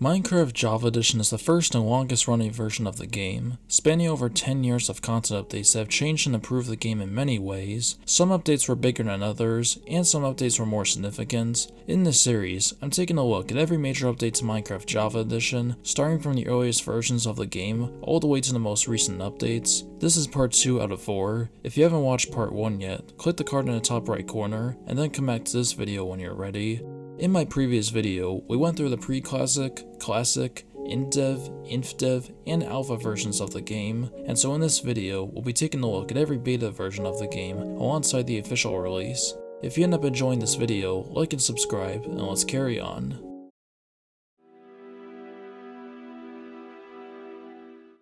Minecraft Java Edition is the first and longest running version of the game, spanning over 10 years of content updates that have changed and improved the game in many ways. Some updates were bigger than others, and some updates were more significant. In this series, I'm taking a look at every major update to Minecraft Java Edition, starting from the earliest versions of the game, all the way to the most recent updates. This is part 2 out of 4. If you haven't watched part 1 yet, click the card in the top right corner, and then come back to this video when you're ready. In my previous video, we went through the pre-classic, classic, InDev, InfDev, and alpha versions of the game, and so in this video, we'll be taking a look at every beta version of the game alongside the official release. If you end up enjoying this video, like and subscribe, and let's carry on.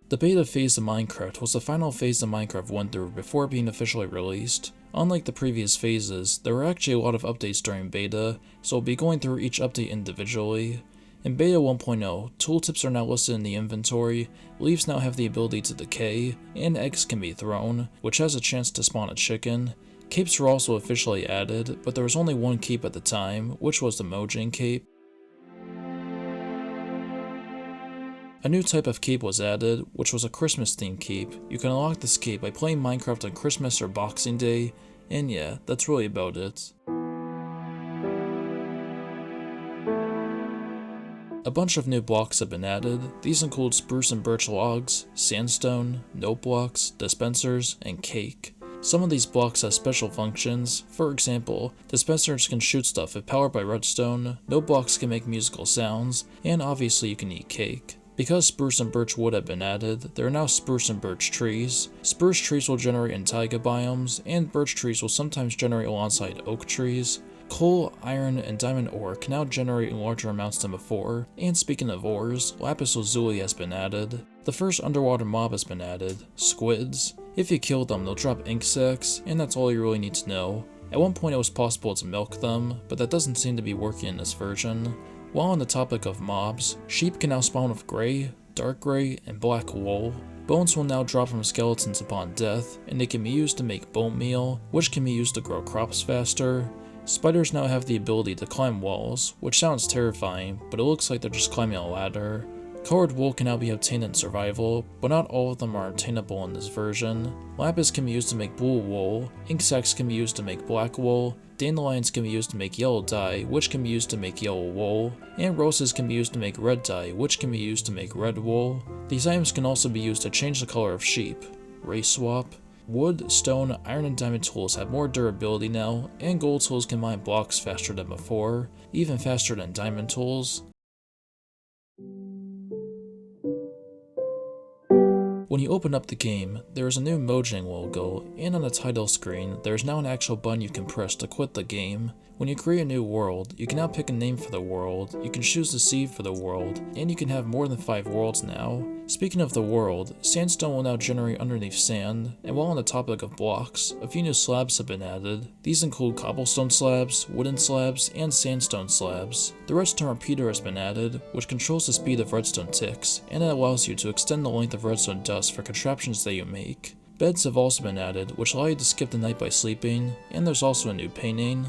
The beta phase of Minecraft was the final phase that Minecraft went through before being officially released. Unlike the previous phases, there were actually a lot of updates during beta, so we'll be going through each update individually. In beta 1.0, tooltips are now listed in the inventory, leaves now have the ability to decay, and eggs can be thrown, which has a chance to spawn a chicken. Capes were also officially added, but there was only one cape at the time, which was the Mojang cape. A new type of cape was added, which was a Christmas themed cape. You can unlock this cape by playing Minecraft on Christmas or Boxing Day, and yeah, that's really about it. A bunch of new blocks have been added. These include spruce and birch logs, sandstone, note blocks, dispensers, and cake. Some of these blocks have special functions. For example, dispensers can shoot stuff if powered by redstone, note blocks can make musical sounds, and obviously you can eat cake. Because spruce and birch wood have been added, there are now spruce and birch trees. Spruce trees will generate in taiga biomes, and birch trees will sometimes generate alongside oak trees. Coal, iron, and diamond ore can now generate in larger amounts than before, and speaking of ores, lapis lazuli has been added. The first underwater mob has been added, squids. If you kill them, they'll drop ink sacs, and that's all you really need to know. At one point it was possible to milk them, but that doesn't seem to be working in this version. While on the topic of mobs, sheep can now spawn with grey, dark grey, and black wool. Bones will now drop from skeletons upon death, and they can be used to make bone meal, which can be used to grow crops faster. Spiders now have the ability to climb walls, which sounds terrifying, but it looks like they're just climbing a ladder. Colored wool can now be obtained in survival, but not all of them are obtainable in this version. Lapis can be used to make blue wool, ink sacs can be used to make black wool, dandelions can be used to make yellow dye, which can be used to make yellow wool, and roses can be used to make red dye, which can be used to make red wool. These items can also be used to change the color of sheep. Race swap. Wood, stone, iron, and diamond tools have more durability now, and gold tools can mine blocks faster than before, even faster than diamond tools. When you open up the game, there is a new Mojang logo, and on the title screen, there is now an actual button you can press to quit the game. When you create a new world, you can now pick a name for the world, you can choose the seed for the world, and you can have more than 5 worlds now. Speaking of the world, sandstone will now generate underneath sand, and while on the topic of blocks, a few new slabs have been added. These include cobblestone slabs, wooden slabs, and sandstone slabs. The redstone repeater has been added, which controls the speed of redstone ticks, and it allows you to extend the length of redstone dust for contraptions that you make. Beds have also been added, which allow you to skip the night by sleeping, and there's also a new painting.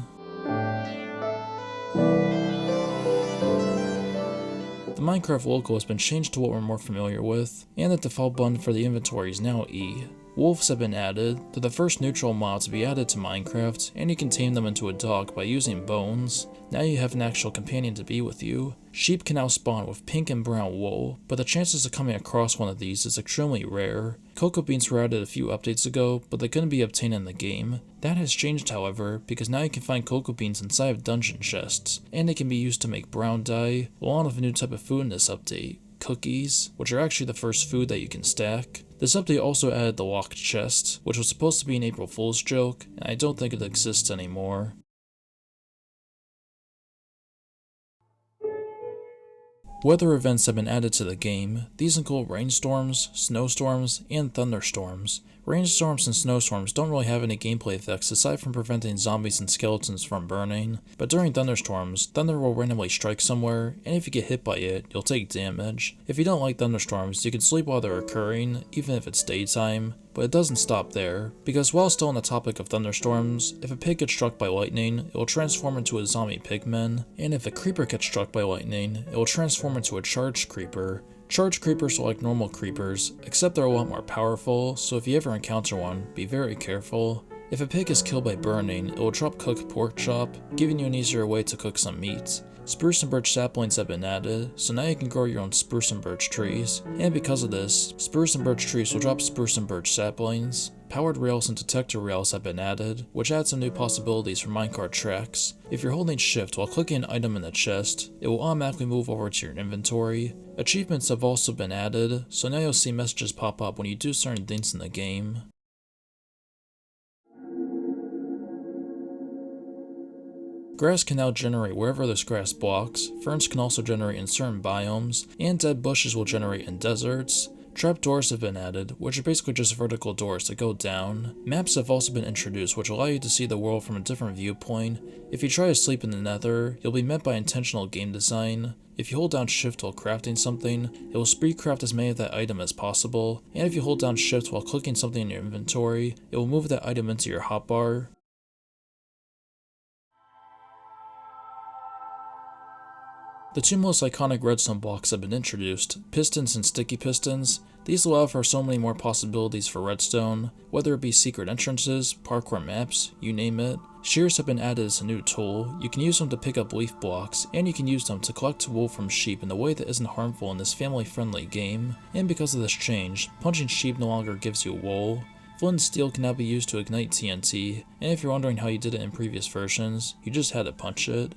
The Minecraft logo has been changed to what we're more familiar with, and the default button for the inventory is now E. Wolves have been added. They're the first neutral mod to be added to Minecraft, and you can tame them into a dog by using bones. Now you have an actual companion to be with you. Sheep can now spawn with pink and brown wool, but the chances of coming across one of these is extremely rare. Cocoa beans were added a few updates ago, but they couldn't be obtained in the game. That has changed however, because now you can find cocoa beans inside of dungeon chests, and they can be used to make brown dye, along with a new type of food in this update. Cookies, which are actually the first food that you can stack. This update also added the locked chest, which was supposed to be an April Fool's joke, and I don't think it exists anymore. Weather events have been added to the game. These include rainstorms, snowstorms, and thunderstorms. Rainstorms and snowstorms don't really have any gameplay effects aside from preventing zombies and skeletons from burning, but during thunderstorms, thunder will randomly strike somewhere, and if you get hit by it, you'll take damage. If you don't like thunderstorms, you can sleep while they're occurring, even if it's daytime. but it doesn't stop there, because while still on the topic of thunderstorms, if a pig gets struck by lightning, it will transform into a zombie pigman, and if a creeper gets struck by lightning, it will transform into a charged creeper. Charged creepers are like normal creepers, except they're a lot more powerful, so if you ever encounter one, be very careful. If a pig is killed by burning, it will drop cooked pork chop, giving you an easier way to cook some meat. Spruce and birch saplings have been added, so now you can grow your own spruce and birch trees, and because of this, spruce and birch trees will drop spruce and birch saplings. Powered rails and detector rails have been added, which adds some new possibilities for minecart tracks. If you're holding shift while clicking an item in the chest, it will automatically move over to your inventory. Achievements have also been added, so now you'll see messages pop up when you do certain things in the game. Grass can now generate wherever there's grass blocks, ferns can also generate in certain biomes, and dead bushes will generate in deserts. Trapdoors have been added, which are basically just vertical doors that go down. Maps have also been introduced, which allow you to see the world from a different viewpoint. If you try to sleep in the nether, you'll be met by intentional game design. If you hold down shift while crafting something, it will speed craft as many of that item as possible, and if you hold down shift while clicking something in your inventory, it will move that item into your hotbar. The two most iconic redstone blocks have been introduced, pistons and sticky pistons. These allow for so many more possibilities for redstone, whether it be secret entrances, parkour maps, you name it. Shears have been added as a new tool. You can use them to pick up leaf blocks, and you can use them to collect wool from sheep in a way that isn't harmful in this family-friendly game. And because of this change, punching sheep no longer gives you wool. Flint and steel can now be used to ignite TNT, and if you're wondering how you did it in previous versions, you just had to punch it.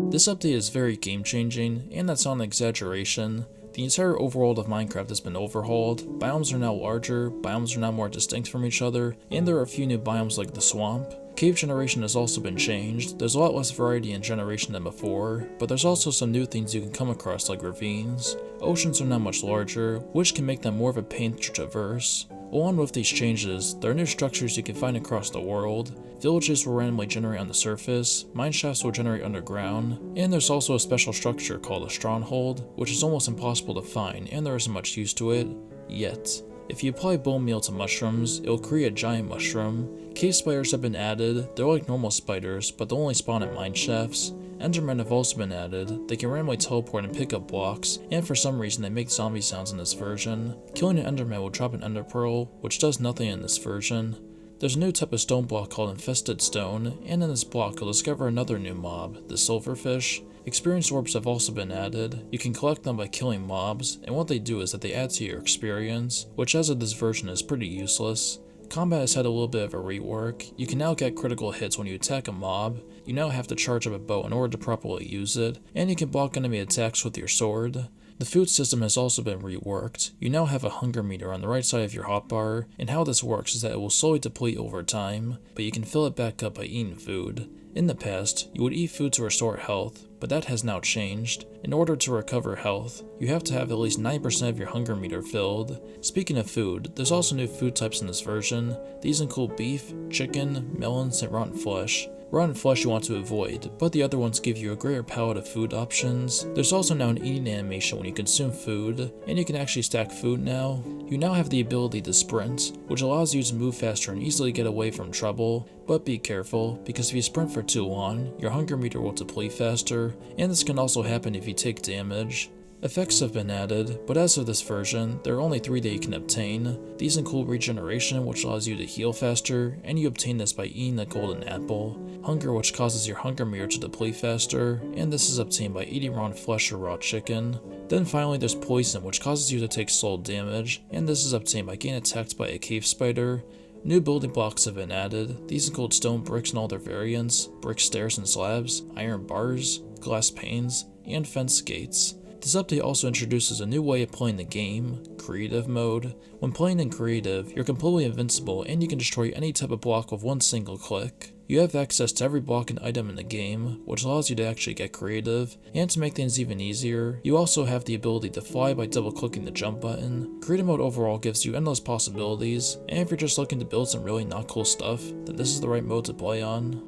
This update is very game changing, and that's not an exaggeration. The entire overworld of Minecraft has been overhauled, biomes are now larger, biomes are now more distinct from each other, and there are a few new biomes like the swamp. Cave generation has also been changed. There's a lot less variety in generation than before, but there's also some new things you can come across like ravines. Oceans are now much larger, which can make them more of a pain to traverse. Along with these changes, there are new structures you can find across the world. Villages will randomly generate on the surface, mineshafts will generate underground, and there's also a special structure called a stronghold, which is almost impossible to find and there isn't much use to it, yet. If you apply bone meal to mushrooms, it will create a giant mushroom. Cave spiders have been added. They're like normal spiders, but they'll only spawn at mineshafts. Endermen have also been added. They can randomly teleport and pick up blocks, and for some reason they make zombie sounds in this version. Killing an enderman will drop an ender pearl, which does nothing in this version. There's a new type of stone block called Infested Stone, and in this block you'll discover another new mob, the Silverfish. Experience orbs have also been added. You can collect them by killing mobs, and what they do is that they add to your experience, which as of this version is pretty useless. Combat has had a little bit of a rework. You can now get critical hits when you attack a mob. You now have to charge up a bow in order to properly use it, and you can block enemy attacks with your sword. The food system has also been reworked. You now have a hunger meter on the right side of your hotbar, and how this works is that it will slowly deplete over time, but you can fill it back up by eating food. In the past, you would eat food to restore health, but that has now changed. In order to recover health, you have to have at least 9% of your hunger meter filled. Speaking of food, there's also new food types in this version. These include beef, chicken, melons, and rotten flesh. Rotten flesh you want to avoid, but the other ones give you a greater palette of food options. There's also now an eating animation when you consume food, and you can actually stack food now. You now have the ability to sprint, which allows you to move faster and easily get away from trouble, but be careful, because if you sprint for too long, your hunger meter will deplete faster, and this can also happen if you take damage. Effects have been added, but as of this version, there are only 3 that you can obtain. These include regeneration, which allows you to heal faster, and you obtain this by eating a golden apple. Hunger, which causes your hunger meter to deplete faster, and this is obtained by eating raw flesh or raw chicken. Then finally there's poison, which causes you to take soul damage, and this is obtained by getting attacked by a cave spider. New building blocks have been added. These include stone bricks and all their variants, brick stairs and slabs, iron bars, glass panes, and fence gates. This update also introduces a new way of playing the game, Creative Mode. When playing in Creative, you're completely invincible and you can destroy any type of block with one single click. You have access to every block and item in the game, which allows you to actually get creative, and to make things even easier, you also have the ability to fly by double clicking the jump button. Creative Mode overall gives you endless possibilities, and if you're just looking to build some really not cool stuff, then this is the right mode to play on.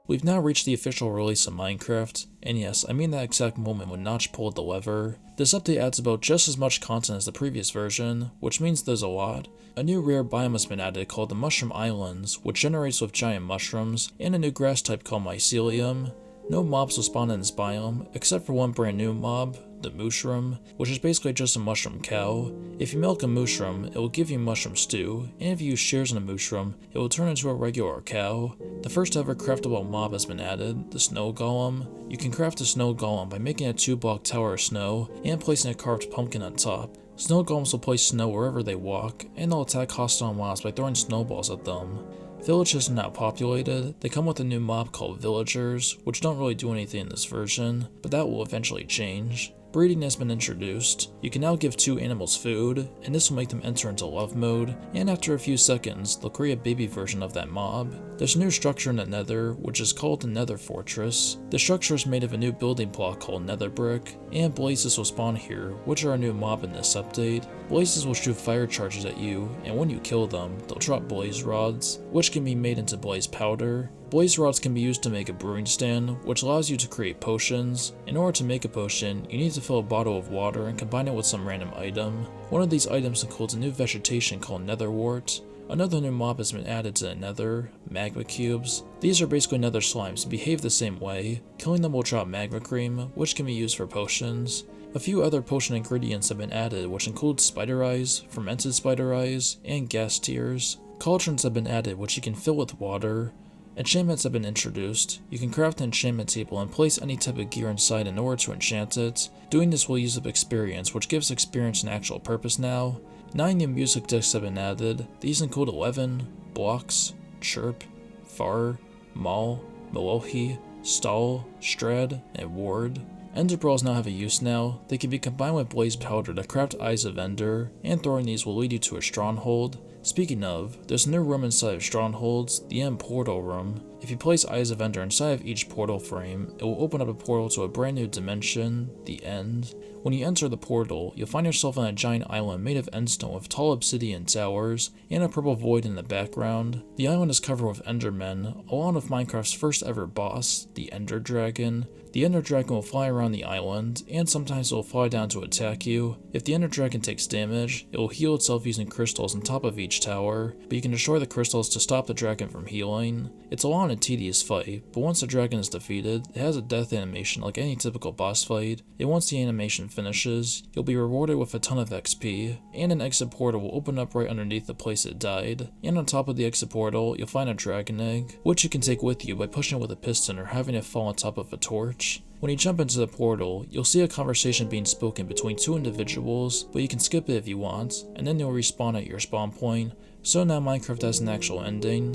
We've now reached the official release of Minecraft, and yes, I mean that exact moment when Notch pulled the lever. This update adds about just as much content as the previous version, which means there's a lot. A new rare biome has been added called the Mushroom Islands, which generates with giant mushrooms, and a new grass type called Mycelium. No mobs will spawn in this biome, except for one brand new mob, the Mushroom, which is basically just a mushroom cow. If you milk a mushroom, it will give you mushroom stew, and if you use shears on a mushroom, it will turn into a regular cow. The first ever craftable mob has been added, the Snow Golem. You can craft a Snow Golem by making a 2-block tower of snow, and placing a carved pumpkin on top. Snow Golems will place snow wherever they walk, and they'll attack hostile mobs by throwing snowballs at them. Villages are now populated. They come with a new mob called Villagers, which don't really do anything in this version, but that will eventually change. Breeding has been introduced. You can now give 2 animals food, and this will make them enter into love mode, and after a few seconds, they'll create a baby version of that mob. There's a new structure in the Nether, which is called the Nether Fortress. The structure is made of a new building block called Nether Brick, and Blazes will spawn here, which are a new mob in this update. Blazes will shoot fire charges at you, and when you kill them, they'll drop blaze rods, which can be made into blaze powder. Blaze rods can be used to make a brewing stand, which allows you to create potions. In order to make a potion, you need to fill a bottle of water and combine it with some random item. One of these items includes a new vegetation called Netherwort. Another new mob has been added to the Nether, Magma Cubes. These are basically Nether slimes and behave the same way. Killing them will drop magma cream, which can be used for potions. A few other potion ingredients have been added, which include spider eyes, fermented spider eyes, and gas tears. Cauldrons have been added, which you can fill with water. Enchantments have been introduced. You can craft an enchantment table and place any type of gear inside in order to enchant it. Doing this will use up experience, which gives experience an actual purpose now. 9 new music discs have been added. These include 11, Blocks, Chirp, Far, Maul, Melohi, Stall, Strad, and Ward. Ender Pearls now have a use now. They can be combined with Blaze Powder to craft Eyes of Ender, and throwing these will lead you to a stronghold. Speaking of, there's a new room inside of strongholds, the End Portal Room. If you place Eyes of Ender inside of each portal frame, it will open up a portal to a brand new dimension, the End. When you enter the portal, you'll find yourself on a giant island made of endstone with tall obsidian towers, and a purple void in the background. The island is covered with Endermen, along with Minecraft's first ever boss, the Ender Dragon. The Ender Dragon will fly around the island, and sometimes it will fly down to attack you. If the Ender Dragon takes damage, it will heal itself using crystals on top of each tower, but you can destroy the crystals to stop the dragon from healing. It's a long and tedious fight, but once the dragon is defeated, it has a death animation like any typical boss fight, and once the animation finishes, you'll be rewarded with a ton of XP, and an exit portal will open up right underneath the place it died, and on top of the exit portal, you'll find a dragon egg, which you can take with you by pushing it with a piston or having it fall on top of a torch. When you jump into the portal, you'll see a conversation being spoken between 2 individuals, but you can skip it if you want, and then you'll respawn at your spawn point, so now Minecraft has an actual ending.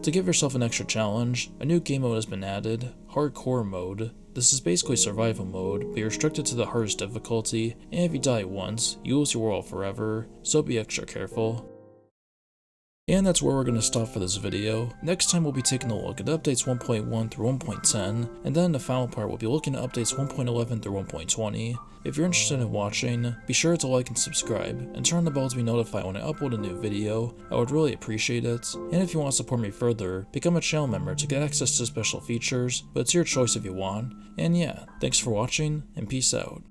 To give yourself an extra challenge, a new game mode has been added, Hardcore Mode. This is basically survival mode, but you're restricted to the hardest difficulty, and if you die once, you lose your world forever, so be extra careful. And that's where we're going to stop for this video. Next time we'll be taking a look at updates 1.1 through 1.10, and then in the final part we'll be looking at updates 1.11 through 1.20. If you're interested in watching, be sure to like and subscribe, and turn on the bell to be notified when I upload a new video. I would really appreciate it. And if you want to support me further, become a channel member to get access to special features, but it's your choice if you want. And yeah, thanks for watching, and peace out.